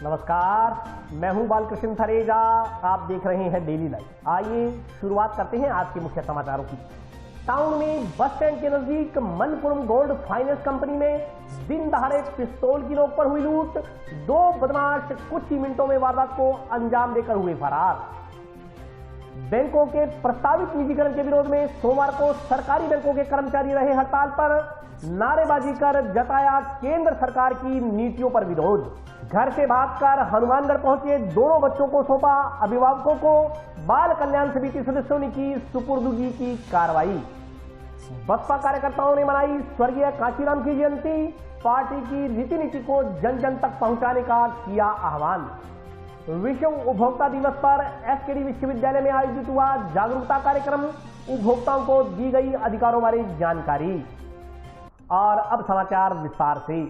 नमस्कार, मैं हूं बालकृष्ण थरेजा। आप देख रहे हैं डेली लाइव। आइए शुरुआत करते हैं आज के मुख्य समाचारों की। टाउन में बस स्टैंड के नजदीक मनपुरम गोल्ड फाइनेंस कंपनी में दिन दहाड़े पिस्तौल की नोक पर हुई लूट। 2 बदमाश कुछ ही मिनटों में वारदात को अंजाम देकर हुए फरार। बैंकों के प्रस्तावित निजीकरण के विरोध में सोमवार को सरकारी बैंकों के कर्मचारी रहे हड़ताल पर। नारेबाजी कर जताया केंद्र सरकार की नीतियों पर विरोध। घर से भागकर हनुमानगढ़ पहुंचे दोनों बच्चों को सौंपा अभिभावकों को। बाल कल्याण समिति सदस्यों ने की सुपुर्दगी की कार्रवाई। बसपा कार्यकर्ताओं ने मनाई स्वर्गीय कांचीराम की जयंती। पार्टी की रीति नीति को जन जन तक पहुंचाने का किया आह्वान। विश्व उपभोक्ता दिवस पर एसकेडी विश्वविद्यालय में आयोजित हुआ जागरूकता कार्यक्रम। उपभोक्ताओं को दी गई अधिकारों बारे जानकारी। और अब समाचार विस्तार से।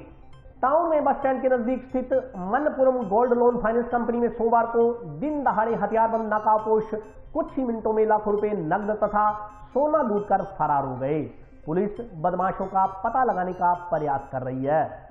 टाउन में बस स्टैंड के नजदीक स्थित Manappuram gold loan finance company में सोमवार को दिन दहाड़े हथियारबंद नकाबपोश कुछ ही मिनटों में लाखों रुपए नकद तथा सोना लूटकर फरार हो गए। पुलिस बदमाशों का पता लगाने का प्रयास कर रही है।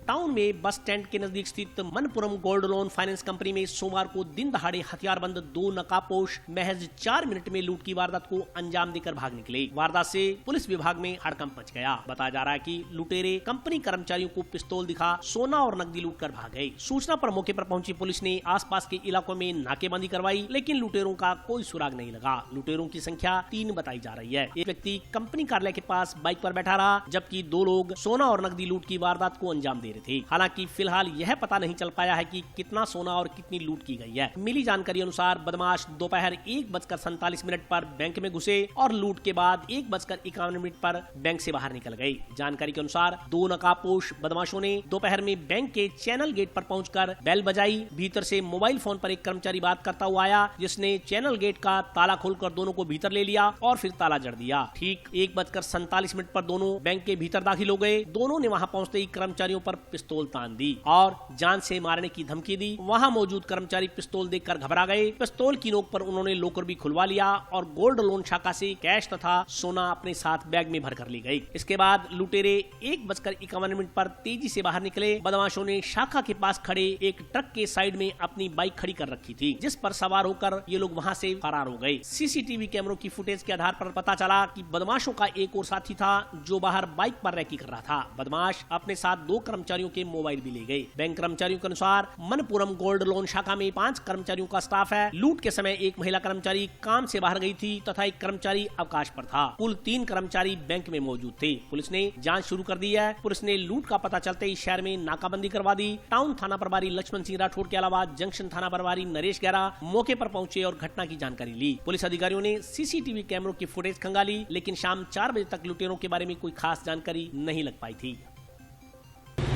टाउन में बस स्टैंड के नजदीक स्थित Manappuram gold loan finance company में सोमवार को दिन दहाड़े हथियारबंद 2 नकाबपोश महज 4 मिनट में लूट की वारदात को अंजाम देकर भाग निकले। वारदात से पुलिस विभाग में हड़कंप मच गया। बताया जा रहा है कि लुटेरे कंपनी कर्मचारियों को पिस्तौल दिखा सोना और नकदी लूट कर भाग गए। सूचना पर मौके पर पहुंची पुलिस ने आसपास के इलाकों में नाकेबंदी करवाई, लेकिन लुटेरों का कोई सुराग नहीं लगा। लुटेरों की संख्या 3 बताई जा रही है। एक व्यक्ति कंपनी कार्यालय के पास बाइक पर बैठा रहा, जबकि 2 लोग सोना और नकदी लूट की वारदात को अंजाम दे रहे थे। हालांकि फिलहाल यह पता नहीं चल पाया है कि कितना सोना और कितनी लूट की गई है। मिली जानकारी अनुसार बदमाश दोपहर 1:47 पर बैंक में घुसे और लूट के बाद 1:51 पर बैंक से बाहर निकल गए। जानकारी के अनुसार 2 नकाबपोश बदमाशों ने दोपहर में बैंक के चैनल गेट पर पहुंचकर बेल बजाई। भीतर से मोबाइल फोन पर एक कर्मचारी बात करता हुआ आया, जिसने चैनल गेट का ताला खोलकर दोनों को भीतर ले लिया और फिर ताला जड़ दिया। ठीक 1:47 पर दोनों बैंक के भीतर दाखिल हो गए। दोनों ने वहां पहुंचते ही कर्मचारियों पर पिस्तौल तान दी और जान से मारने की धमकी दी। वहां मौजूद कर्मचारी पिस्तौल देखकर घबरा गए। पिस्तौल की नोक पर उन्होंने लॉकर भी खुलवा लिया और गोल्ड लोन शाखा से कैश तथा सोना अपने साथ बैग में भर कर ले गए। इसके बाद लुटेरे 1:51 पर तेजी से बाहर निकले। बदमाशों ने शाखा के पास खड़े एक ट्रक के साइड में अपनी बाइक खड़ी कर रखी थी, जिस पर सवार होकर ये लोग वहां से फरार हो गए। सीसीटीवी कैमरों की फुटेज के आधार पर पता चला कि बदमाशों का एक और साथी था, जो बाहर बाइक पर रैकी कर रहा था। बदमाश अपने साथ 2 कर्मचारियों के मोबाइल भी ले गए। बैंक कर्मचारियों के अनुसार मनपुरम गोल्ड लोन शाखा में 5 कर्मचारियों का स्टाफ है। लूट के समय एक महिला कर्मचारी काम से बाहर गई थी तथा एक कर्मचारी अवकाश पर था। कुल 3 कर्मचारी बैंक में मौजूद थे। पुलिस ने जांच शुरू कर दी है। पुलिस ने लूट का पता चलते ही शहर में नाकाबंदी करवा दी। टाउन थाना प्रभारी लक्ष्मण सिंह राठौड़ के अलावा जंक्शन थाना प्रभारी नरेश गहरा मौके पर पहुंचे और घटना की जानकारी ली। पुलिस अधिकारियों ने सीसीटीवी कैमरों की फुटेज खंगाली, लेकिन शाम 4 बजे तक लुटेरों के बारे में कोई खास जानकारी नहीं लग पाई थी।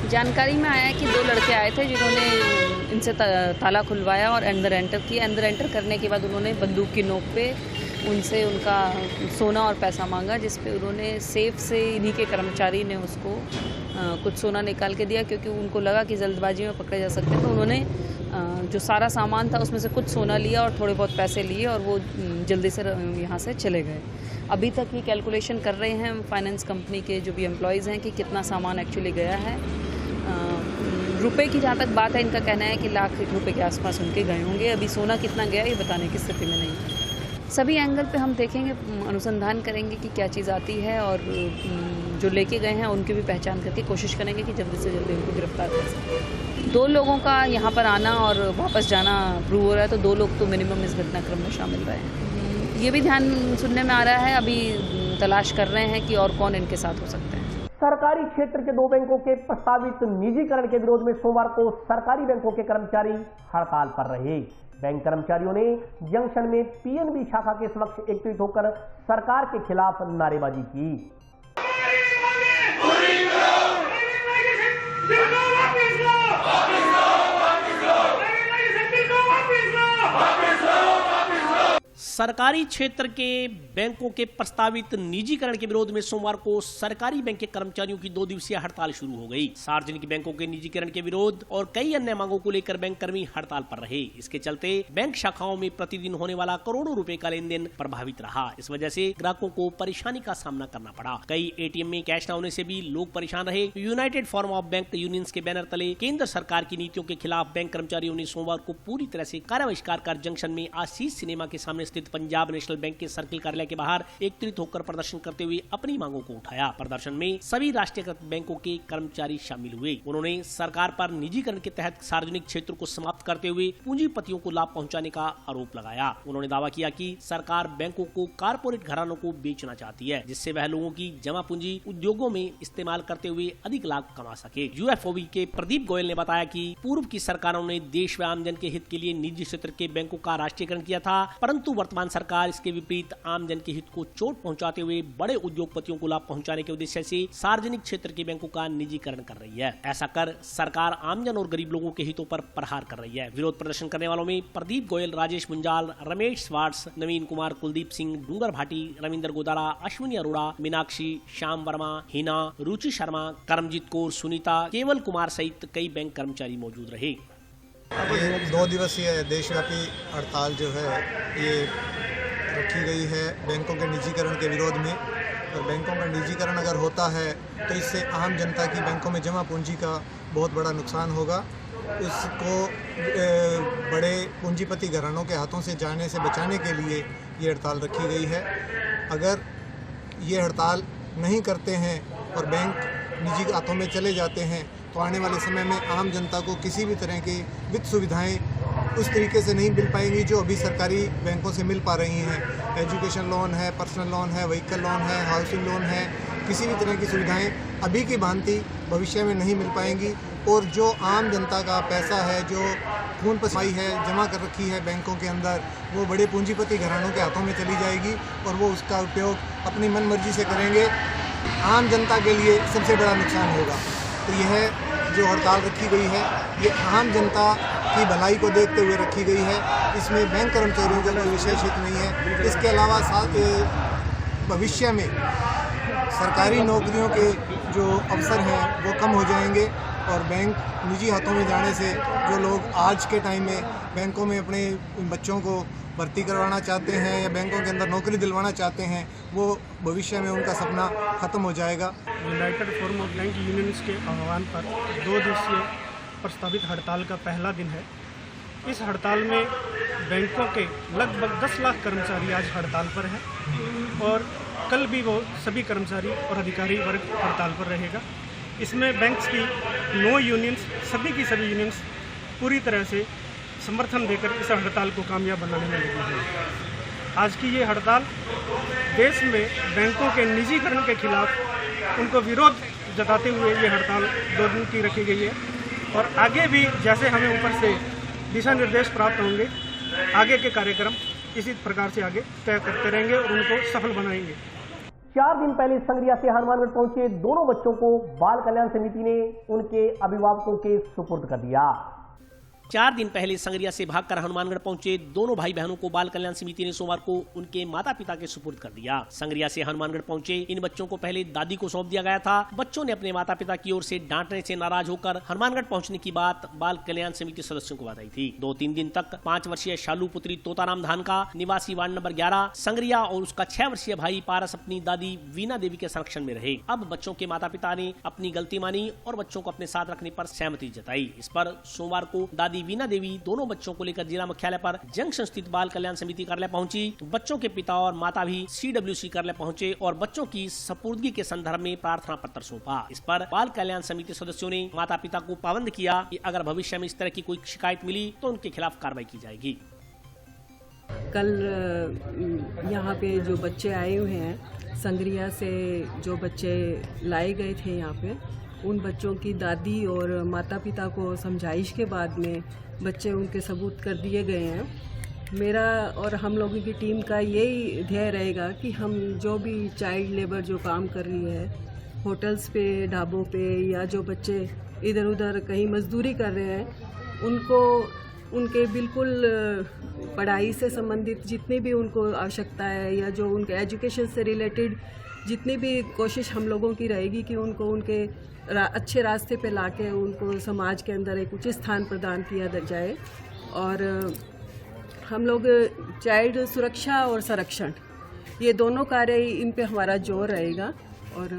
जानकारी में आया है कि 2 लड़के आए थे, जिन्होंने इनसे ताला खुलवाया और अंदर एंटर किया। अंदर एंटर करने के बाद उन्होंने बंदूक की नोक पे उनसे उनका सोना और पैसा मांगा, जिस पे उन्होंने सेफ से इन्हीं के कर्मचारी ने उसको कुछ सोना निकाल के दिया, क्योंकि उनको लगा कि जल्दबाजी में पकड़े जा सकते हैं। तो उन्होंने जो सारा सामान था उसमें से कुछ सोना लिया और थोड़े बहुत पैसे लिए और वो जल्दी से यहाँ से चले गए। अभी तक ये कैलकुलेशन कर रहे हैं फाइनेंस कंपनी के जो भी एम्प्लॉयज़ हैं कि कितना सामान एक्चुअली गया है। रुपए की जहाँ तक बात है, इनका कहना है कि लाख रुपए के आसपास उनके गए होंगे। अभी सोना कितना गया ये बताने की स्थिति में नहीं। सभी एंगल पे हम देखेंगे, अनुसंधान करेंगे कि क्या चीज़ आती है और जो लेके गए हैं उनकी भी पहचान करके कोशिश करेंगे कि जल्दी से जल्दी उनको गिरफ्तार कर सकें। 2 लोगों का यहाँ पर आना और वापस जाना प्रूव हो रहा है, तो 2 लोग तो मिनिमम इस घटनाक्रम में शामिल रहे हैं। ये भी ध्यान सुनने में आ रहा है। अभी तलाश कर रहे हैं कि और कौन इनके साथ हो सकते हैं। सरकारी क्षेत्र के 2 बैंकों के प्रस्तावित निजीकरण के विरोध में सोमवार को सरकारी बैंकों के कर्मचारी हड़ताल पर रहे। बैंक कर्मचारियों ने जंक्शन में पीएनबी शाखा के समक्ष एकत्रित होकर सरकार के खिलाफ नारेबाजी की। सरकारी क्षेत्र के बैंकों के प्रस्तावित निजीकरण के विरोध में सोमवार को सरकारी बैंक के कर्मचारियों की 2 दिवसीय हड़ताल शुरू हो गई। सार्वजनिक बैंकों के निजीकरण के विरोध और कई अन्य मांगों को लेकर बैंक कर्मी हड़ताल पर रहे। इसके चलते बैंक शाखाओं में प्रतिदिन होने वाला करोड़ों रुपए का लेन देन प्रभावित रहा। इस वजह से ग्राहकों को परेशानी का सामना करना पड़ा। कई एटीएम में कैश न होने से भी लोग परेशान रहे। United forum of bank unions के बैनर तले केंद्र सरकार की नीतियों के खिलाफ बैंक कर्मचारियों ने सोमवार को पूरी तरह से कार्य बहिष्कार कर जंक्शन में आशीष सिनेमा के सामने स्थित पंजाब नेशनल बैंक के सर्किल कार्यालय के बाहर एकत्रित होकर प्रदर्शन करते हुए अपनी मांगों को उठाया। प्रदर्शन में सभी राष्ट्रीयकृत बैंकों के कर्मचारी शामिल हुए। उन्होंने सरकार पर निजीकरण के तहत सार्वजनिक क्षेत्र को समाप्त करते हुए पूंजीपतियों को लाभ पहुंचाने का आरोप लगाया। उन्होंने दावा किया कि सरकार बैंकों को कारपोरेट घरानों को बेचना चाहती है, जिससे वह लोगों की जमा पूंजी उद्योगों में इस्तेमाल करते हुए अधिक लाभ कमा सके। यूएफओबी के प्रदीप गोयल ने बताया कि पूर्व की सरकारों ने देश व आमजन के हित के लिए निजी क्षेत्र के बैंकों का राष्ट्रीयकरण किया था, परंतु वर्तमान सरकार इसके विपरीत आमजन के हित को चोट पहुंचाते हुए बड़े उद्योगपतियों को लाभ पहुंचाने के उद्देश्य से सार्वजनिक क्षेत्र के बैंकों का निजीकरण कर रही है। ऐसा कर सरकार आमजन और गरीब लोगों के हितों पर प्रहार कर रही है। विरोध प्रदर्शन करने वालों में प्रदीप गोयल, राजेश मुंजाल, रमेश स्वाट्स, नवीन कुमार, कुलदीप सिंह, डूंगर भाटी, रविंदर गोदारा, अश्विनी अरोड़ा, मीनाक्षी, श्याम वर्मा, हिना, रुचि शर्मा, करमजीत कौर, सुनीता, केवल कुमार सहित कई बैंक कर्मचारी मौजूद रहे। ये 2 दिवसीय देशव्यापी हड़ताल जो है ये रखी गई है बैंकों के निजीकरण के विरोध में। और बैंकों का निजीकरण अगर होता है तो इससे आम जनता की बैंकों में जमा पूंजी का बहुत बड़ा नुकसान होगा। उसको बड़े पूंजीपति घरानों के हाथों से जाने से बचाने के लिए ये हड़ताल रखी गई है। अगर ये हड़ताल नहीं करते हैं और बैंक निजी हाथों में चले जाते हैं तो आने वाले समय में आम जनता को किसी भी तरह की वित्त सुविधाएं उस तरीके से नहीं मिल पाएंगी जो अभी सरकारी बैंकों से मिल पा रही हैं। एजुकेशन लोन है, पर्सनल लोन है, व्हीकल लोन है, हाउसिंग लोन है, किसी भी तरह की सुविधाएं अभी की भांति भविष्य में नहीं मिल पाएंगी। और जो आम जनता का पैसा है, जो खून पसीना है, जमा कर रखी है बैंकों के अंदर, वो बड़े पूंजीपति घरानों के हाथों में चली जाएगी और वो उसका उपयोग अपनी मनमर्जी से करेंगे। आम जनता के लिए सबसे बड़ा नुकसान होगा। तो यह जो हड़ताल रखी गई है ये आम जनता की भलाई को देखते हुए रखी गई है। इसमें बैंक कर्मचारियों का कोई विशेष हित नहीं है। इसके अलावा भविष्य में सरकारी नौकरियों के जो अवसर हैं वो कम हो जाएंगे और बैंक निजी हाथों में जाने से जो लोग आज के टाइम में बैंकों में अपने बच्चों को भर्ती करवाना चाहते हैं या बैंकों के अंदर नौकरी दिलवाना चाहते हैं, वो भविष्य में उनका सपना ख़त्म हो जाएगा। United forum of bank unions के आह्वान पर 2 दिवसीय प्रस्तावित हड़ताल का पहला दिन है। इस हड़ताल में बैंकों के लगभग 10 लाख कर्मचारी आज हड़ताल पर हैं और कल भी वो सभी कर्मचारी और अधिकारी वर्ग हड़ताल पर रहेगा। इसमें बैंक्स की 9 यूनियंस, सभी की सभी यूनियंस पूरी तरह से समर्थन देकर इस हड़ताल को कामयाब बनाने में लगी है। आज की ये हड़ताल देश में बैंकों के निजीकरण के खिलाफ उनको विरोध जताते हुए ये हड़ताल 2 दिन की रखी गई है और आगे भी जैसे हमें ऊपर से दिशा निर्देश प्राप्त होंगे, आगे के कार्यक्रम इसी प्रकार से आगे तय करते रहेंगे और उनको सफल बनाएंगे। 4 दिन पहले संग्रिया से हनुमानगढ़ पहुंचे दोनों बच्चों को बाल कल्याण समिति ने उनके अभिभावकों के सुपुर्द कर दिया। 4 दिन पहले संगरिया से भागकर हनुमानगढ़ पहुंचे दोनों भाई बहनों को बाल कल्याण समिति ने सोमवार को उनके माता पिता के सुपुर्द कर दिया। संगरिया से हनुमानगढ़ पहुंचे इन बच्चों को पहले दादी को सौंप दिया गया था। बच्चों ने अपने माता पिता की ओर से डांटने से नाराज होकर हनुमानगढ़ पहुंचने की बात बाल कल्याण समिति सदस्यों को बताई थी। 2-3 दिन तक 5 वर्षीय शालू पुत्री तोताराम धानका निवासी वार्ड नंबर 11 संगरिया और उसका 6 वर्षीय भाई पारस अपनी दादी वीना देवी के संरक्षण में रहे। अब बच्चों के माता पिता ने अपनी गलती मानी और बच्चों को अपने साथ रखने पर सहमति जताई। इस पर सोमवार को दादी वीना देवी दोनों बच्चों को लेकर जिला मुख्यालय पर जंक्शन स्थित बाल कल्याण समिति कार्यालय पहुंची। बच्चों के पिता और माता भी CWC कार्यालय पहुंचे और बच्चों की सपुर्दगी के संदर्भ में प्रार्थना पत्र सौंपा। इस पर बाल कल्याण समिति सदस्यों ने माता पिता को पाबंद किया कि अगर भविष्य में इस तरह की कोई शिकायत मिली तो उनके खिलाफ कार्रवाई की जाएगी। कल यहाँ पे जो बच्चे आए हुए हैं, संगरिया से जो बच्चे लाए गए थे यहाँ पे, उन बच्चों की दादी और माता पिता को समझाइश के बाद में बच्चे उनके सबूत कर दिए गए हैं। मेरा और हम लोगों की टीम का यही ध्येय रहेगा कि हम जो भी चाइल्ड लेबर जो काम कर रही है होटल्स पे, ढाबों पे, या जो बच्चे इधर उधर कहीं मजदूरी कर रहे हैं, उनके बिल्कुल पढ़ाई से संबंधित जितनी भी उनको आवश्यकता है या जो उनके एजुकेशन से रिलेटेड जितनी भी कोशिश हम लोगों की रहेगी कि उनको उनके अच्छे रास्ते पे लाके उनको समाज के अंदर एक उचित स्थान प्रदान किया जाए। और हम लोग चाइल्ड सुरक्षा और संरक्षण ये दोनों कार्य इन पे हमारा जोर रहेगा और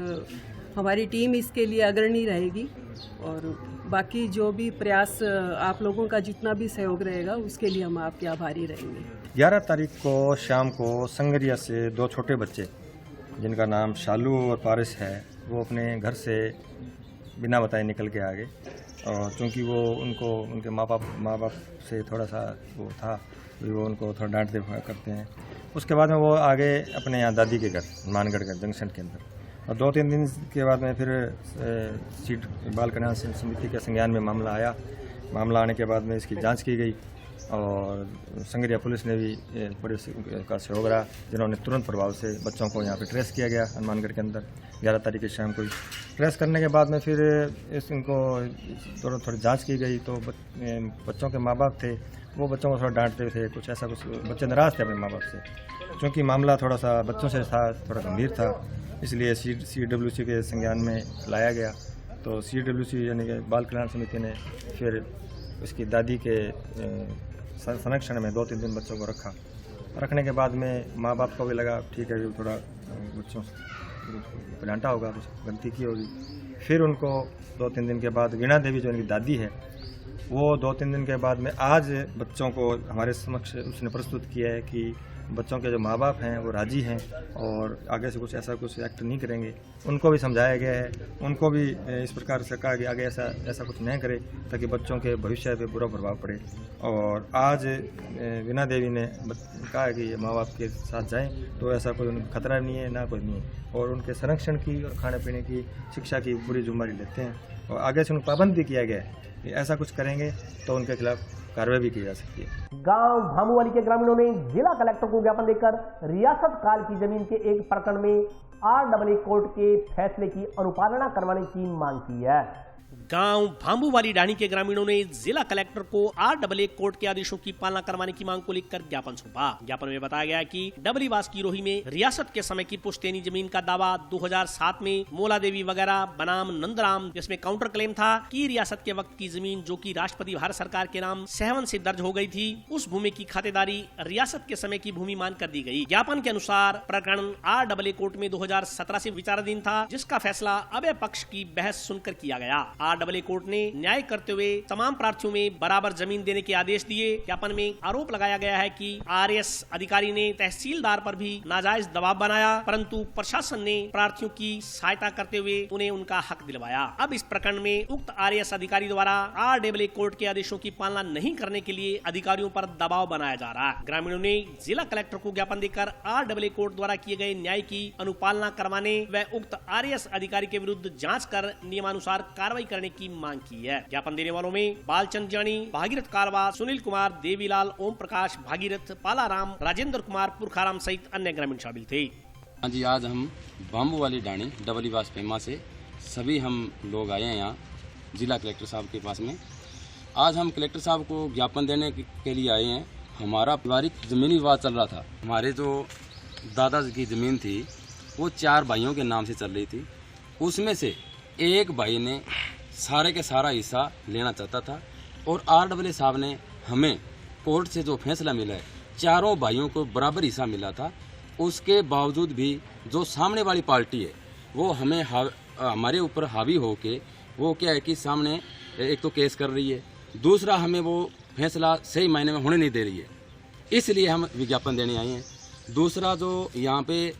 हमारी टीम इसके लिए अग्रणी रहेगी और बाकी जो भी प्रयास आप लोगों का जितना भी सहयोग रहेगा उसके लिए हम आपके आभारी रहेंगे। 11 तारीख को शाम को संगरिया से 2 छोटे बच्चे जिनका नाम शालू और पारिस है वो अपने घर से बिना बताए निकल के आ गए और चूँकि वो उनको उनके माँ बाप से थोड़ा सा वो था वो उनको थोड़ा डांटते करते हैं। उसके बाद में वो आगे अपने यहाँ दादी के घर मानगढ़ के जंक्शन के अंदर और 2-3 दिन के बाद में फिर सीट बाल कल्याण समिति के संज्ञान में मामला आया। मामला आने के बाद में इसकी जांच की गई और संगरिया पुलिस ने भी पुलिस का सहयोग रहा जिन्होंने तुरंत प्रभाव से बच्चों को यहाँ पे ट्रेस किया गया हनुमानगढ़ के अंदर 11 तारीख की शाम को। ट्रेस करने के बाद में फिर इनको थोड़ी जांच की गई तो बच्चों के माँ बाप थे वो बच्चों को थोड़ा डांटते थे, कुछ ऐसा कुछ बच्चे नाराज़ थे अपने माँ बाप से क्योंकि मामला थोड़ा सा बच्चों से था, थोड़ा गंभीर था, इसलिए CWC के संज्ञान में लाया गया। तो CWC यानी कि बाल कल्याण समिति ने फिर उसकी दादी के संरक्षण में 2-3 दिन बच्चों को रखने के बाद में माँ बाप को भी लगा ठीक है थोड़ा बच्चों से डांटा होगा, कुछ गलती की होगी। फिर उनको 2-3 दिन के बाद वीणा देवी जो उनकी दादी है वो 2-3 दिन के बाद में आज बच्चों को हमारे समक्ष उसने प्रस्तुत किया है कि बच्चों के जो माँ बाप हैं वो राजी हैं और आगे से कुछ ऐसा कुछ एक्ट नहीं करेंगे। उनको भी समझाया गया है, उनको भी इस प्रकार से कहा कि आगे ऐसा कुछ नहीं करे ताकि बच्चों के भविष्य पे बुरा प्रभाव पड़े। और आज वीणा देवी ने कहा कि माँ बाप के साथ जाएं तो ऐसा कोई उनको खतरा नहीं है, ना कोई नहीं है और उनके संरक्षण की और खाने पीने की शिक्षा की पूरी जिम्मेदारी लेते हैं और आगे से उनको पाबंद भी किया गया है कि ऐसा कुछ करेंगे तो उनके खिलाफ कार्रवाई भी की जा सकती है। गांव भामुवाली के ग्रामीणों ने जिला कलेक्टर को ज्ञापन देकर रियासत काल की जमीन के एक प्रकरण में RAA कोर्ट के फैसले की अनुपालना करवाने की मांग की है। गांव भांबूवाली ढाणी के ग्रामीणों ने जिला कलेक्टर को RAA कोर्ट के आदेशों की पालना करवाने की मांग को लेकर ज्ञापन सौंपा। ज्ञापन में बताया गया कि डबलीवास की रोही में रियासत के समय की पुश्तैनी जमीन का दावा 2007 में मोला देवी वगैरह बनाम नंदराम जिसमें काउंटर क्लेम था कि रियासत के वक्त की जमीन जो कि राष्ट्रपति भारत सरकार के नाम 7 से दर्ज हो गई थी उस भूमि की खातेदारी रियासत के समय की भूमि मान कर दी गई। ज्ञापन के अनुसार प्रकरण RAA कोर्ट में 2017 से विचाराधीन था जिसका फैसला अभय पक्ष की बहस सुनकर किया गया। RAA कोर्ट ने न्याय करते हुए तमाम प्रार्थियों में बराबर जमीन देने के आदेश दिए। ज्ञापन में आरोप लगाया गया है कि RS अधिकारी ने तहसीलदार पर भी नाजायज दबाव बनाया परंतु प्रशासन ने प्रार्थियों की सहायता करते हुए उन्हें उनका हक दिलवाया। अब इस प्रकरण में उक्त RS अधिकारी द्वारा RAA कोर्ट के आदेशों की पालना नहीं करने के लिए अधिकारियों पर दबाव बनाया जा रहा है। ग्रामीणों ने जिला कलेक्टर को ज्ञापन देकर RAA कोर्ट द्वारा किए गए न्याय की अनुपालना करवाने व उक्त RS अधिकारी के विरुद्ध जांच कर नियमानुसार कार्रवाई करने की मांग की है। ज्ञापन देने वालों में बालचंद जानी, भागीरथ कारवा, सुनील कुमार, देवीलाल, ओम प्रकाश, भागीरथ, पालाराम, राजेंद्र कुमार, पुरखाराम सहित अन्य ग्रामीण शामिल थे। हाँ जी, आज हम भांबूवाली ढाणी डबलीवास पेमा से सभी हम लोग आए हैं यहाँ जिला कलेक्टर साहब के पास में। आज हम कलेक्टर साहब को ज्ञापन देने के लिए आए हैं। हमारा पारिवारिक जमीनी विवाद चल रहा था। हमारे जो दादाजी की ज़मीन थी वो 4 भाइयों के नाम से चल रही थी। उसमें से एक भाई ने सारे के सारा हिस्सा लेना चाहता था और RAA साहब ने हमें कोर्ट से जो फैसला मिला है 4 भाइयों को बराबर हिस्सा मिला था। उसके बावजूद भी जो सामने वाली पार्टी है वो हमें हमारे ऊपर हावी होके वो क्या है कि सामने एक तो केस कर रही है, दूसरा हमें वो फैसला सही मायने में होने नहीं दे रही है। इसलिए हम विज्ञापन देने आए हैं। दूसरा जो यहाँ पे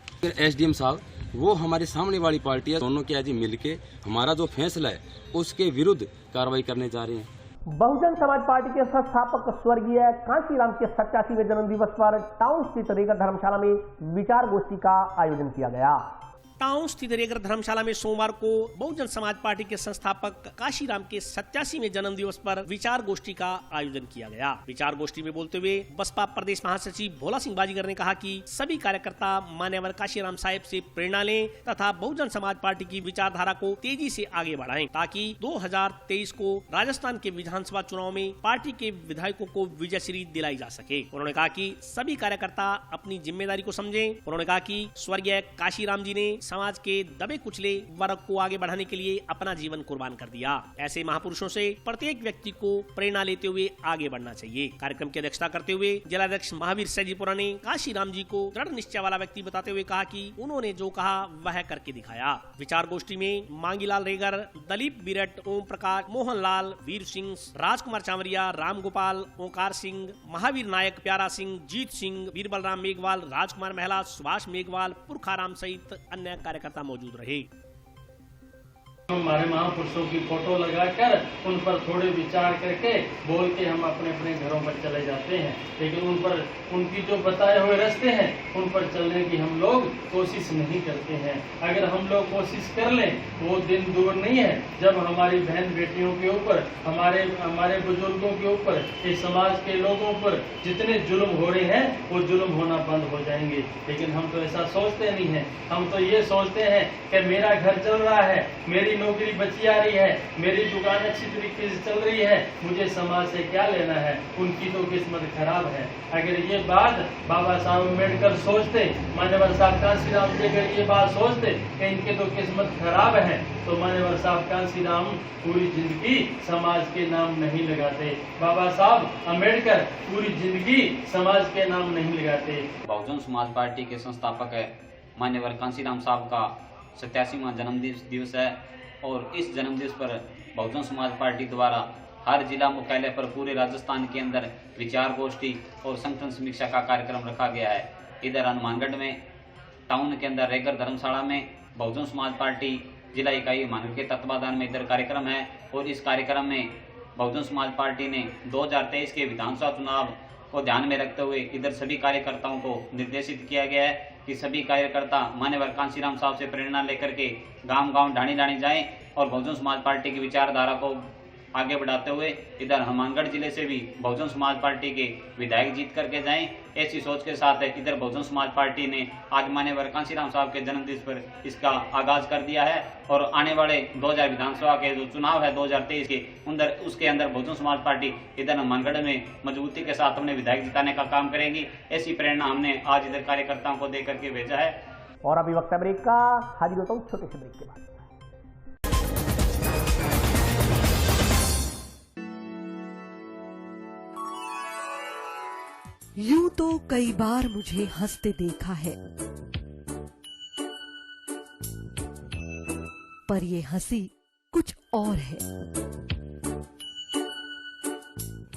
SDM साहब वो हमारे सामने वाली पार्टी है, दोनों क्या जी मिलके हमारा जो फैसला है उसके विरुद्ध कार्रवाई करने जा रहे हैं। बहुजन समाज पार्टी के संस्थापक स्वर्गीय कांशीराम के 87वें जन्म दिवस पर टाउन स्थित रेगर धर्मशाला में विचार गोष्ठी का आयोजन किया गया। टाउन स्थित रेगर धर्मशाला में सोमवार को बहुजन समाज पार्टी के संस्थापक काशीराम के 87वें जन्म दिवस पर विचार गोष्ठी का आयोजन किया गया। विचार गोष्ठी में बोलते हुए बसपा प्रदेश महासचिव भोला सिंह बाजीगर ने कहा कि सभी कार्यकर्ता मान्यवर काशीराम साहेब से प्रेरणा लें तथा बहुजन समाज पार्टी की विचारधारा को तेजी से आगे बढ़ाएं ताकि 2023 को राजस्थान के विधानसभा चुनाव में पार्टी के विधायकों को विजयश्री दिलाई जा सके। उन्होंने कहा कि सभी कार्यकर्ता अपनी जिम्मेदारी को समझें। उन्होंने कहा कि स्वर्गीय काशीराम जी ने समाज के दबे कुचले वर्ग को आगे बढ़ाने के लिए अपना जीवन कुर्बान कर दिया। ऐसे महापुरुषों से प्रत्येक व्यक्ति को प्रेरणा लेते हुए आगे बढ़ना चाहिए। कार्यक्रम की अध्यक्षता करते हुए जिलाध्यक्ष महावीर सैजीपुरा ने काशीराम जी को दृढ़ निश्चय वाला व्यक्ति बताते हुए कहा कि उन्होंने जो कहा वह करके दिखाया। विचार गोष्ठी में मांगीलाल रेगर, दलीप बिरट, ओम प्रकाश, मोहन लाल, वीर सिंह, राजकुमार चावरिया, राम गोपाल, ओंकार सिंह, महावीर नायक, प्यारा सिंह, जीत सिंह, बीरबलराम मेघवाल, राजकुमार महला, सुभाष मेघवाल, पुरखाराम सहित अन्य कार्यकर्ता मौजूद रहे। हमारे महापुरुषों की फोटो लगाकर उन पर थोड़े विचार करके बोल के हम अपने अपने घरों पर चले जाते हैं, लेकिन उन पर उनकी जो बताए हुए रास्ते हैं उन पर चलने की हम लोग कोशिश नहीं करते हैं। अगर हम लोग कोशिश कर लें वो दिन दूर नहीं है जब हमारी बहन बेटियों के ऊपर, हमारे बुजुर्गों के ऊपर, इस समाज के लोगों पर जितने जुल्म हो रहे हैं वो जुल्म होना बंद हो जाएंगे। लेकिन हम तो ऐसा सोचते नहीं है। हम तो ये सोचते हैं कि मेरा घर चल रहा है, मेरी नौकरी बची आ रही है, मेरी दुकान अच्छी तरीके से चल रही है, मुझे समाज से क्या लेना है। उनकी तो किस्मत खराब है। अगर ये बात बाबा साहब अम्बेडकर सोचते, मान्यवर साहब कांसीराम जी अगर ये बात सोचते कि इनके तो किस्मत खराब है, तो मान्यवर साहब कांसीराम पूरी जिंदगी समाज के नाम नहीं लगाते। बाबा साहब अम्बेडकर पूरी जिंदगी समाज के नाम नहीं लगाते। बहुजन समाज पार्टी के संस्थापक है मान्यवर कांसीराम साहब का 87वां जन्म दिवस है और इस जन्म दिवस पर बहुजन समाज पार्टी द्वारा हर जिला मुख्यालय पर पूरे राजस्थान के अंदर विचार गोष्ठी और संगठन समीक्षा का कार्यक्रम रखा गया है। इधर हनुमानगढ़ में टाउन के अंदर रेगर धर्मशाला में बहुजन समाज पार्टी जिला इकाई हनुमानगढ़ के तत्वाधान में इधर कार्यक्रम है और इस कार्यक्रम में बहुजन समाज पार्टी ने 2023 के विधानसभा चुनाव को ध्यान में रखते हुए इधर सभी कार्यकर्ताओं को निर्देशित किया गया है कि सभी कार्यकर्ता मान्यवर कांसीराम साहब से प्रेरणा लेकर के गांव-गांव ढाणी जाएं और बहुजन समाज पार्टी की विचारधारा को आगे बढ़ाते हुए इधर हनुमानगढ़ जिले से भी बहुजन समाज पार्टी के विधायक जीत करके जाएं। ऐसी सोच के साथ इधर बहुजन समाज पार्टी ने आज मान्यवर कांसीराम साहब के जन्मदिन पर इसका आगाज कर दिया है और आने वाले 2000 विधानसभा के जो चुनाव है 2023 के अंदर उसके अंदर बहुजन समाज पार्टी इधर हनुमानगढ़ में मजबूती के साथ अपने विधायक जिताने का काम करेगी। ऐसी प्रेरणा हमने आज इधर कार्यकर्ताओं को दे करके भेजा है। और अभी वक्त है ब्रेक का। हाजिर होता हूँ छोटे से ब्रेक के बाद। यूं तो कई बार मुझे हंसते देखा है, पर ये हंसी कुछ और है।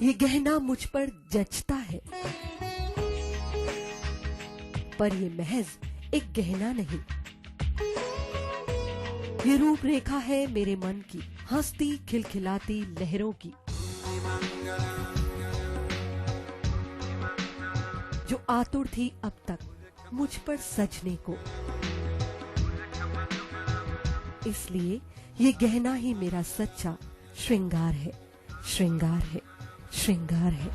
ये गहना मुझ पर जचता है, पर ये महज एक गहना नहीं, ये रूपरेखा है मेरे मन की, हंसती खिलखिलाती लहरों की, जो आतुर थी अब तक मुझ पर सजने को। इसलिए ये गहना ही मेरा सच्चा श्रृंगार है, श्रृंगार है, श्रृंगार है।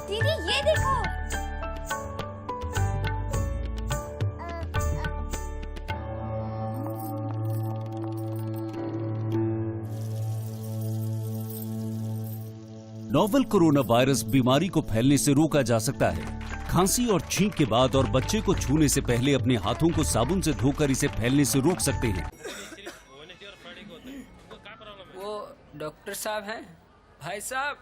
दीदी ये देखो, नोवेल कोरोना वायरस बीमारी को फैलने से रोका जा सकता है। खांसी और छींक के बाद और बच्चे को छूने से पहले अपने हाथों को साबुन से धोकर इसे फैलने से रोक सकते हैं। वो डॉक्टर साहब हैं? भाई साहब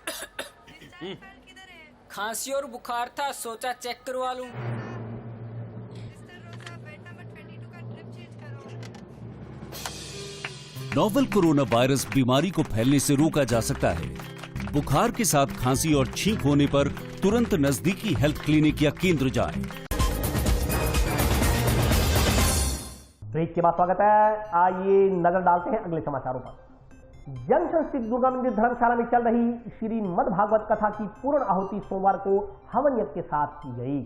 खांसी और बुखार था, सोचा चेक करवा लूं। नोवेल कोरोना वायरस बीमारी को फैलने से रोका जा सकता है। बुखार के साथ खांसी और छींक होने पर तुरंत नजदीकी हेल्थ क्लिनिक या केंद्र जाएं। ब्रेक के बाद स्वागत है। आइए नजर डालते हैं अगले समाचारों पर। जंक्शन स्थित दुर्गा मंदिर धर्मशाला में चल रही श्रीमद् भागवत कथा की पूर्ण आहुति सोमवार को हवन यज्ञ के साथ की गई।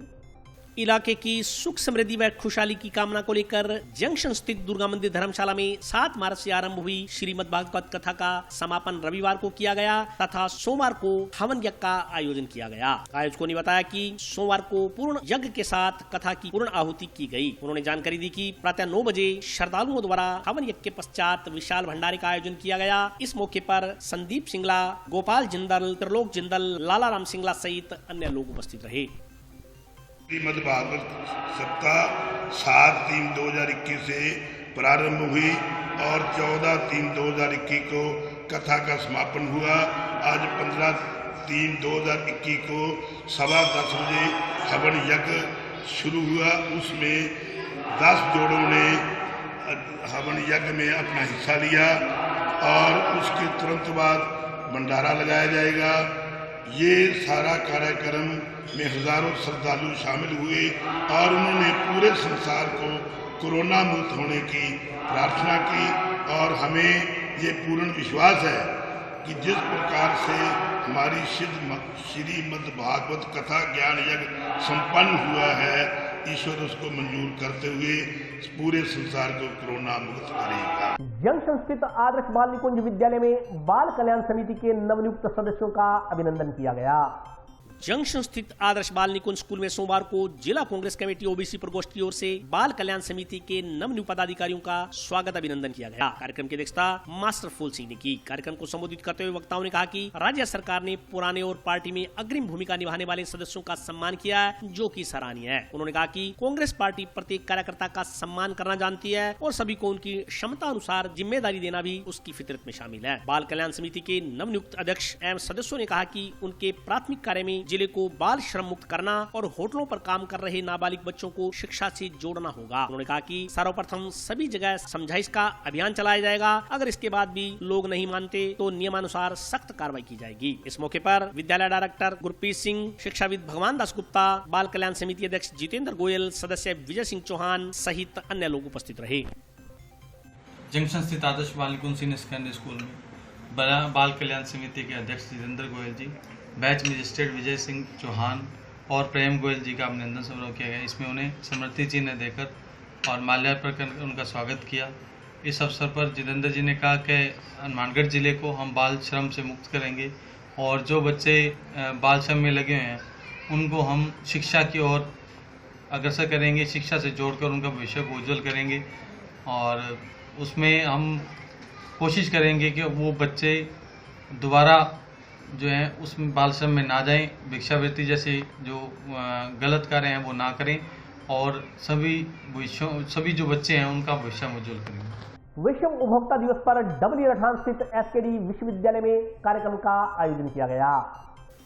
इलाके की सुख समृद्धि व खुशहाली की कामना को लेकर जंक्शन स्थित दुर्गा मंदिर धर्मशाला में 7 मार्च से आरंभ हुई श्रीमद् भागवत कथा का समापन रविवार को किया गया तथा सोमवार को हवन यज्ञ का आयोजन किया गया। आयोजकों ने बताया कि सोमवार को पूर्ण यज्ञ के साथ कथा की पूर्ण आहुति की गई। उन्होंने जानकारी दी कि प्रातः 9 बजे श्रद्धालुओं द्वारा हवन यज्ञ के पश्चात विशाल भंडारे का आयोजन किया गया। इस मौके पर संदीप सिंगला, गोपाल जिंदल, त्रिलोक जिंदल, लाला राम सिंगला सहित अन्य लोग उपस्थित रहे। श्रीमद् भागवत सप्ताह 7/3/2021 से प्रारंभ हुई और 14/3/2021 को कथा का समापन हुआ। आज 15/3/2021 को 10:15 बजे हवन यज्ञ शुरू हुआ। उसमें 10 जोड़ों ने हवन यज्ञ में अपना हिस्सा लिया और उसके तुरंत बाद भंडारा लगाया जाएगा। ये सारा कार्यक्रम में हजारों श्रद्धालु शामिल हुए और उन्होंने पूरे संसार को कोरोना मुक्त होने की प्रार्थना की और हमें ये पूर्ण विश्वास है कि जिस प्रकार से हमारी श्रीमद् भागवत कथा ज्ञान यज्ञ संपन्न हुआ है, ईश्वर उसको मंजूर करते हुए पूरे संसार को कोरोना मुक्त करेगा। जंक्शन स्थित आदर्श बाल निकुंज विद्यालय में बाल कल्याण समिति के नवनियुक्त सदस्यों का अभिनंदन किया गया। जंक्शन स्थित आदर्श बाल निकुंज स्कूल में सोमवार को जिला कांग्रेस कमेटी ओबीसी प्रकोष्ठ की ओर से बाल कल्याण समिति के नवनियुक्त पदाधिकारियों का स्वागत अभिनंदन किया गया। कार्यक्रम की अध्यक्षता मास्टर फूल सिंह ने की। कार्यक्रम को संबोधित करते हुए वक्ताओं ने कहा कि राज्य सरकार ने पुराने और पार्टी में अग्रिम भूमिका निभाने वाले सदस्यों का सम्मान किया है, जो कि सराहनीय है। उन्होंने कहा कि कांग्रेस पार्टी प्रत्येक कार्यकर्ता का सम्मान करना जानती है और सभी को उनकी क्षमता अनुसार जिम्मेदारी देना भी उसकी फितरत में शामिल है। बाल कल्याण समिति के नवनियुक्त अध्यक्ष एवं सदस्यों ने कहा कि उनके प्राथमिक कार्य में जिले को बाल श्रम मुक्त करना और होटलों पर काम कर रहे नाबालिग बच्चों को शिक्षा से जोड़ना होगा। उन्होंने कहा कि सर्वप्रथम सभी जगह समझाइश का अभियान चलाया जाएगा। अगर इसके बाद भी लोग नहीं मानते तो नियमानुसार सख्त कार्रवाई की जाएगी। इस मौके पर विद्यालय डायरेक्टर गुरप्रीत सिंह, शिक्षाविद भगवान दास गुप्ता, बाल कल्याण समिति अध्यक्ष जितेंद्र गोयल, सदस्य विजय सिंह चौहान सहित अन्य लोग उपस्थित रहे। जंक्शन स्थित आदर्श बाल निकुंज सीनियर सेकेंडरी स्कूल में बाल कल्याण समिति के अध्यक्ष जितेंद्र गोयल जी, बैच मजिस्ट्रेट विजय सिंह चौहान और प्रेम गोयल जी का अभिनंदन समारोह किया गया। इसमें उन्हें स्मृति चिन्ह देकर और माल्यार्पण कर उनका स्वागत किया। इस अवसर पर जितेंद्र जी ने कहा कि हनुमानगढ़ जिले को हम बाल श्रम से मुक्त करेंगे और जो बच्चे बाल श्रम में लगे हुए हैं उनको हम शिक्षा की ओर अग्रसर करेंगे, शिक्षा से जोड़कर उनका भविष्य को उज्जवल करेंगे और उसमें हम कोशिश करेंगे कि वो बच्चे दोबारा जो है उसमें बाल श्रम में ना जाएं, भिक्षावृत्ति जैसे जो गलत कार्य हैं वो ना करें और सभी जो बच्चे हैं उनका भविष्य उज्जवल करेंगे। विश्व उपभोक्ता दिवस पर डबली राठान स्थित एसकेडी विश्वविद्यालय में कार्यक्रम का आयोजन किया गया।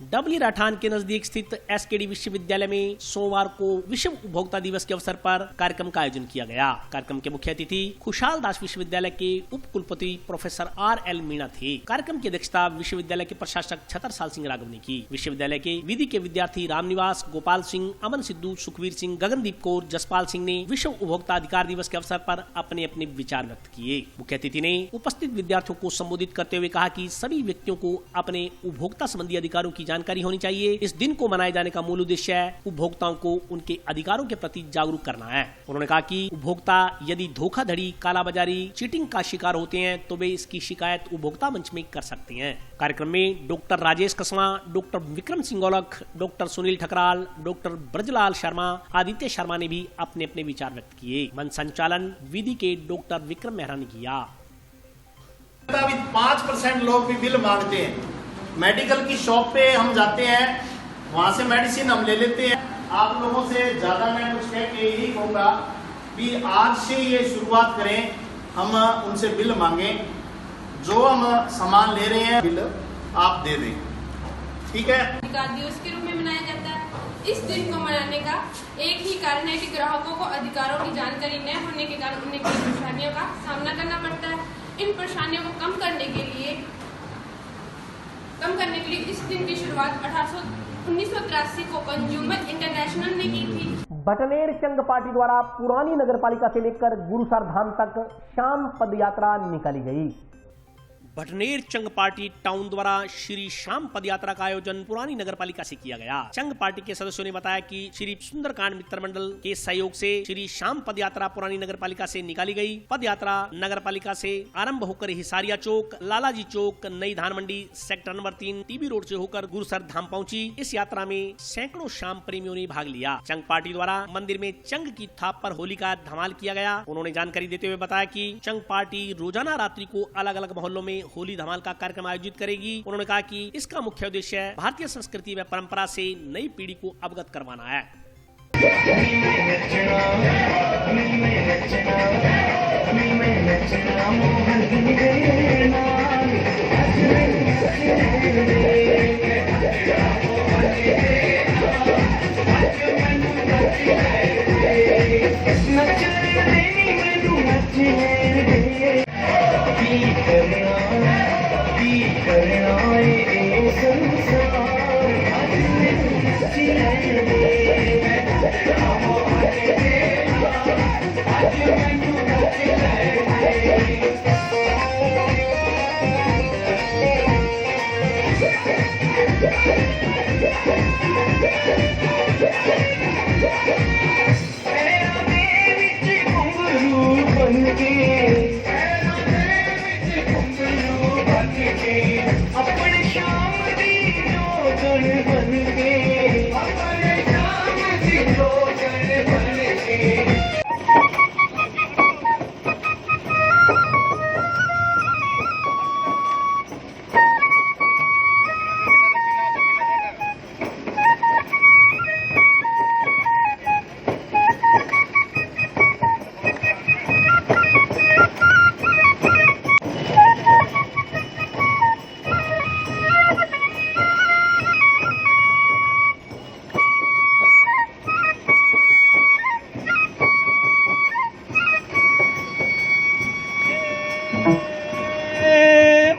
डबली राठान के नजदीक स्थित एसकेडी विश्वविद्यालय में सोमवार को विश्व उपभोक्ता दिवस के अवसर पर कार्यक्रम का आयोजन किया गया। कार्यक्रम के मुख्य अतिथि खुशहाल दास विश्वविद्यालय के उप कुलपति प्रोफेसर RL मीणा थे। कार्यक्रम की अध्यक्षता विश्वविद्यालय के प्रशासक छतरसाल सिंह राघव ने की। विश्वविद्यालय के विधि के विद्यार्थी रामनिवास, गोपाल सिंह, अमन सिद्धू, सुखवीर सिंह, गगनदीप कौर, जसपाल सिंह ने विश्व उपभोक्ता अधिकार दिवस के अवसर पर अपने अपने विचार व्यक्त किए। मुख्य अतिथि ने उपस्थित विद्यार्थियों को संबोधित करते हुए कहा कि सभी व्यक्तियों को अपने उपभोक्ता संबंधी अधिकारों की जानकारी होनी चाहिए। इस दिन को मनाए जाने का मूल उद्देश्य है उपभोक्ताओं को उनके अधिकारों के प्रति जागरूक करना है। उन्होंने कहा कि उपभोक्ता यदि धोखाधड़ी, कालाबाजारी, चीटिंग का शिकार होते हैं तो वे इसकी शिकायत उपभोक्ता मंच में कर सकते हैं। कार्यक्रम में doctor Rajesh Kaswa, doctor Vikram Singh Aulakh, doctor Sunil Thakral, doctor Brijlal Sharma, Aditya Sharma ने भी अपने अपने विचार व्यक्त किए। मंच संचालन विधि के डॉक्टर विक्रम मेहरा ने किया। 5% लोग भी बिल मांगते हैं। मेडिकल की शॉप पे हम जाते हैं, वहाँ से मेडिसिन हम ले लेते हैं। आप लोगों से ज्यादा मैं कुछ कह के यही कहूँगा कि आज से ये शुरुआत करें, हम उनसे बिल मांगे, जो हम सामान ले रहे हैं बिल आप दे दें, ठीक है। अधिकार दिवस के रूप में मनाया जाता है। इस दिन को मनाने का एक ही कारण है कि ग्राहकों को अधिकारों की जानकारी न होने के कारण उन्हें कई परेशानियों का सामना करना पड़ता है। इन परेशानियों को कम करने के लिए इस दिन की शुरुआत 1983 को कंज्यूमर इंटरनेशनल ने की थी। बटनेर चंग पार्टी द्वारा पुरानी नगर पालिका से लेकर गुरुसर धाम तक शाम पद यात्रा निकाली गई। भटनेर चंग पार्टी टाउन द्वारा श्री श्याम पद यात्रा का आयोजन पुरानी नगर पालिका से किया गया। चंग पार्टी के सदस्यों ने बताया कि श्री सुंदरकांड मित्र मंडल के सहयोग से श्री श्याम पद यात्रा पुरानी नगर पालिका से निकाली गई। पद यात्रा नगर पालिका से आरंभ होकर हिसारिया चौक, लालाजी चौक, नई धान मंडी, सेक्टर नंबर 3, टीबी रोड से होकर गुरुसर धाम पहुंची। इस यात्रा में सैकड़ों श्याम प्रेमियों ने भाग लिया। चंग पार्टी द्वारा मंदिर में चंग की थाप पर होली का धमाल किया गया। उन्होंने जानकारी देते हुए बताया कि चंग पार्टी रोजाना रात्रि को अलग अलग मोहल्लों में होली धमाल का कार्यक्रम आयोजित करेगी। उन्होंने कहा कि इसका मुख्य उद्देश्य भारतीय संस्कृति व परंपरा से नई पीढ़ी को अवगत करवाना है।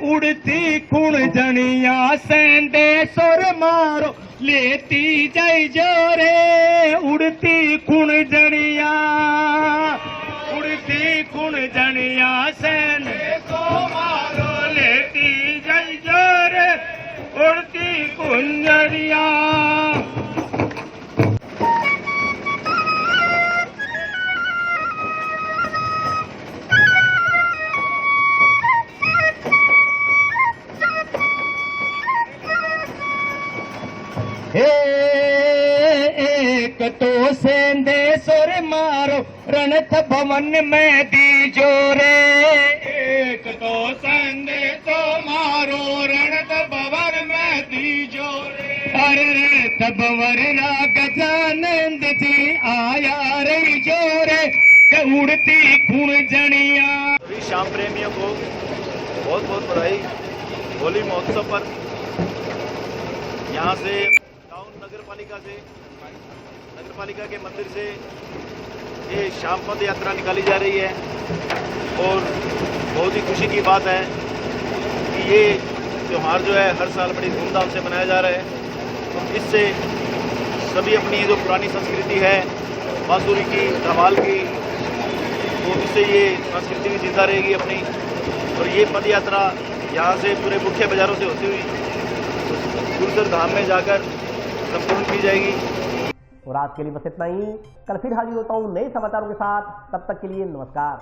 उड़ती कुण जनिया सेंदे सुर मारो लेती जय जोरे। उड़ती कुण जनिया सेंदे सुर मारो लेती जय जोरे। उड़ती कुंजरिया एक तो सेंदे सुर मारो रणथ भवन में दी जोरे। एक तो सेंदे तो मारो रणथ भवन में दी जोरे। अरे रणथ भवर ना गजानंद जी आया रही जोरे। उड़ती कुण जनिया। सभी श्याम प्रेमियों को बहुत बहुत बधाई होली महोत्सव पर। यहाँ से नगर पालिका के मंदिर से ये श्याम पद यात्रा निकाली जा रही है और बहुत ही खुशी की बात है कि ये त्योहार जो है हर साल बड़ी धूमधाम से मनाया जा रहा है। तो इससे सभी अपनी जो पुरानी संस्कृति है बांसुरी की, धमाल की, तो इससे ये संस्कृति भी जिंदा रहेगी अपनी। और ये पद यात्रा यहाँ से पूरे मुख्य बाजारों से होती हुई गुरुसर धाम में जाकर संपूर्ण की जाएगी। और आज के लिए बस इतना ही। कल फिर हाजिर होता हूँ नए समाचारों के साथ। तब तक के लिए नमस्कार।